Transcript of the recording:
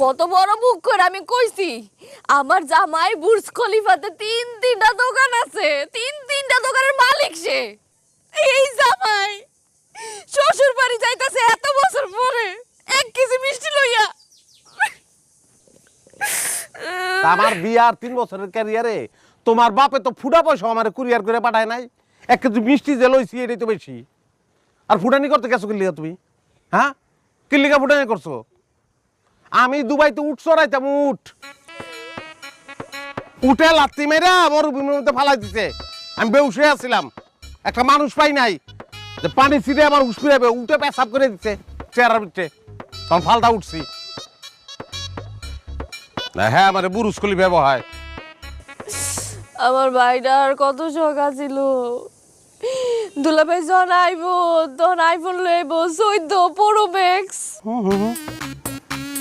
কত বড় মুখ করে আমি কইছি আমার জামাই বুর্জ খলিফাতে তিনটা দোকান আছে, তিনটা দোকানের মালিক সে। এই জামাই শ্বশুর বাড়ি যাইতাছে এত বছর পরে 1 কেজি মিষ্টি লইয়া। আমার বিয়ার 3 বছরের ক্যারিয়ারে তোমার বাপে তো ফুটা পয়সা আমার কুরিয়ার করে পাঠায় নাই। 1 কেজি মিষ্টি যে লইছি এটাই তো বেশি। আর ফুটানি করতে গেছো কিল্লিগা তুমি? হ্যাঁ, কিল্লিগা ফুটানি করছো? আমি দুবাইতে উঠ চড়াইতাম, উঠে লাত্তি মেরা মরুভূমির মধ্যে ফালাই দিছে। আমি বেউস হয়ে আসছিলাম, একটা মানুষ পাই নাই যে পানি ছিটে আমার উঠ ফিরাবে, উঠে পেশাব করে দিচ্ছে চেহারার ভিতরে। তখন ফালটা উঠছি। হ্যাঁ, আমার বুরুজ খলি ব্যবহার। আমার ভাইটার কত শখ আছিল, দুলাভাই যখন আইব তখন আইফোন লইব 14 প্রো ম্যাক্স।